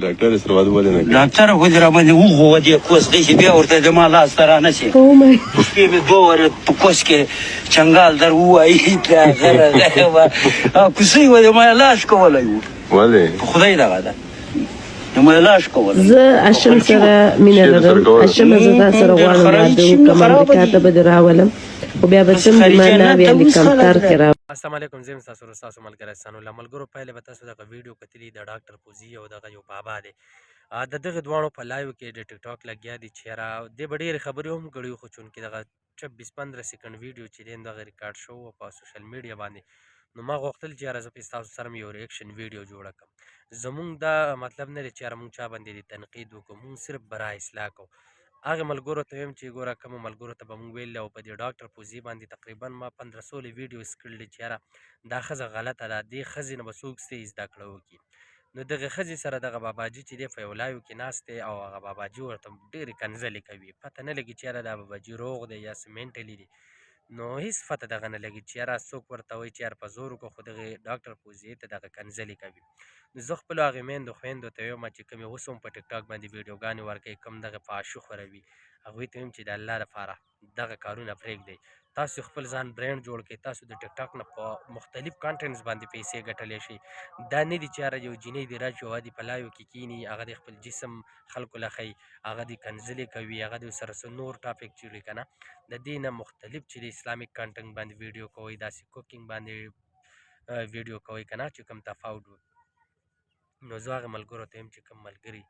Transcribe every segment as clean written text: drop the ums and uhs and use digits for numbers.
ډاکټر سره واده ولې نه کوي؟ ډاکټر خو دې راباندې وغوودې کوس دی چې بیا ورته زما لاس ته رانه شي. شپې مې دوه واره په کوس کې چنګال در ووایي کوسۍ به دې ما علاج کولی و. ولې؟ په خدای دغه ده نو ما علاج کولی. زه اشم سره مینه لرم. اشمه زه تا سره غواړم واده وکړم، امریکا ته به دې راولم، خو بیا به څه مانا بیا دې کمتر کې را. السلام علیکم، زه یم ستاسو ورور ستاسو ملګری احسان الله. ملګرو پایله به تاسو دغه ویډیو کتلي د ډاکټر پوزي او دغه یو بابا دی. د دغه دواړو په لایو کې د ټیک ټاک لګیا دي چې یاره دې به ډېرې خبرې هم کړي خو چونکې دغه 24-15 سیکنډ ویډیو چې دی دغه ریکارډ شو په سوشل میډیا باندې، نو ما غوښتل چې یاره زه پې ستاسو سره یو ریاکشن ویډیو جوړه کړم. زمونږ دا مطلب نه دی چې یاره مونږ چا باندې د تنقید وکړو، مونږ صرف برای اصلاح کوو. هغه ملګرو ته ویم چې ګوره کومو ملګرو ته به مونږ ویلي او په دې ډاکټر پوزي باندې تقریبا ما 1500 ویډیوز کړلي چې یاره دا ښځه غلطه ده، دې ښځې نه به څوک څه زده کړه وکړي. نو دغه ښځې سره دغه باباجي چې دی په یو لایو کې ناست دی او هغه باباجي ورته ډېرې کنځلې کوي. پته نه لګي چې یاره دا باباجي روغ دی یا څه مینټلي دی، نو هېڅ پته دغه نه لګي چې یاره څوک ورته وایي چې یاره په زور وکړه، خو دغې ډاکټر پوزي ته دغه کنځلې کوي. نو زه خپلو هغې میندو خویندو ته ویم چې کومې اوس هم په ټیک ټاک باندې ویډیوګانې ورکوي، کوم دغه فحاشي خوروي، هغوی ته ویم چې د الله لپاره دغه کارونه پرېږدئ. تاسو خپل ځان برانډ جوړ کړئ، تاسو د ټیک ټاک نه په مختلف کانټینټس باندې پیسې ګټلی شئ. دا نه دي چې یاره یو جینۍ دې راشي او هغه دې په لایو کې کښېني، هغه دې خپل جسم خلکو له ښیي، هغه دې کنځلې کوي، هغه دې ورسره څه نور ټاپک جوړي که نه. د دې نه مختلف چې د اسلامک کانټینټ باندې ویډیو کوئ، داسې کوکینګ باندې ویډیو کوئ که نه چې کوم تفاوت وي. نو زه هغه ملګرو ته یم چې کوم ملګري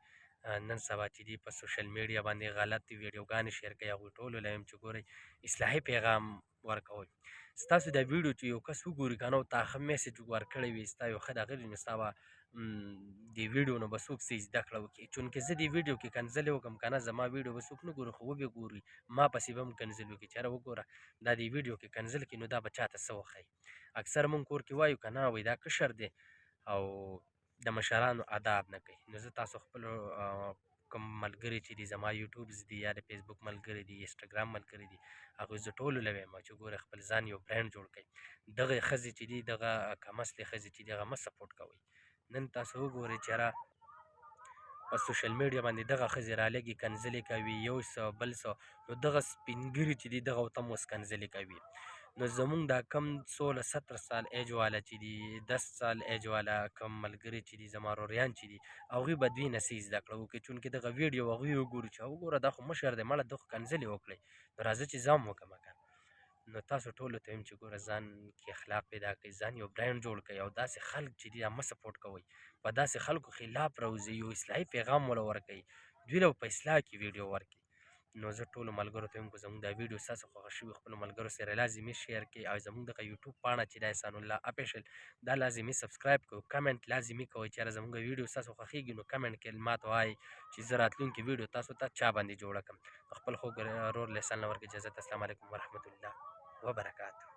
نن سبا چې دي په سوشل میډیا باندې غلط ویډیوګانې شیر کوي، هغوی ټولو له یم چې ګورئ اصلاحي پیغام ورکوئ. ستاسو دا ویډیو چې یو کس وګوري که نه او تا ښه میسج ورکړی وي، ستا یو ښه راغلی نو ستا به دې ویډیو نه به څوک څه زده کړه وکړي. چونکې زه دې ویډیو کې کنځلې وکړم که نه، زما ویډیو به څوک نه ګوري خو وبې ګوري، ما پسې به هم کنځلې وکړي چې یاره وګوره دا دې ویډیو کې کنځل کړي نو دا به چاته څه وښایي. اکثر مونږ کور کې وایو که نه، وایي دا کشر دی او د مشرانو اداب نه کوي. نو زه تاسو خپلو کوم ملګري چې دي زما یوټیوبز دي یا د فیسبوک ملګري دي، انسټاګرام ملګري دي، هغوی زه ټولو له وایم چې ګوره خپل ځان یو برانډ جوړ کړئ. دغه ښځې چې دي، دغه کمسلې ښځې چې دي، هغه مه سپورټ کوئ. نن تاسو وګورئ چې یاره په سوشل میډیا باندې دغه ښځې رالګي کنځلې کوي، یو څه بل څه، نو دغه سپین ږیري چې دي دغه ورته هم اوس کنځلې کوي. نو زمونږ دا کم 16-17 سال ایج والا چې دي، 10 سال ایج والا کم ملګري چې دي، زما وروریان چې دي، هغوی به دوی نه څه زده کړه وکړي. چونکې دغه ویډیو هغوی وګوري چې وګوره دا خو مشر دی، مړه ده خو کنځلې وکړئ، نو راځه چې زه هم وکړم که. نو تاسو ټولو ته ویم چې ګوره ځان کې اخلاق پیدا کړئ، ځان یو برانډ جوړ کړئ او داسې خلک چې دي مه سپورټ کوئ، په داسې خلکو خلاف راوځئ، یو اصلاحي پیغام وله ورکوئ، دوی له په اصلاح کې ویډیو ورکړي. نو زه ټولو ملګرو ته ویم که زموږ دا ویډیو ستاسو خوښه شوي خپلو ملګرو سره لازمي شیر کړئ او زموږ دغه یوټیوب پاڼه چې ده احسان الله اپیشل دا لازمي سبسکرایب کړئ، کمنټ لازمي کوئ چې یاره زموږ ویډیو ستاسو خوښېږي نو کمنټ کې ماته وایئ چې زه راتلونکې ویډیو تاسو ته چا باندې جوړه کړم. خپل خوږ ورور له احسان الله ورکړئ اجازت. السلام علیکم ورحمة الله وبرکاته.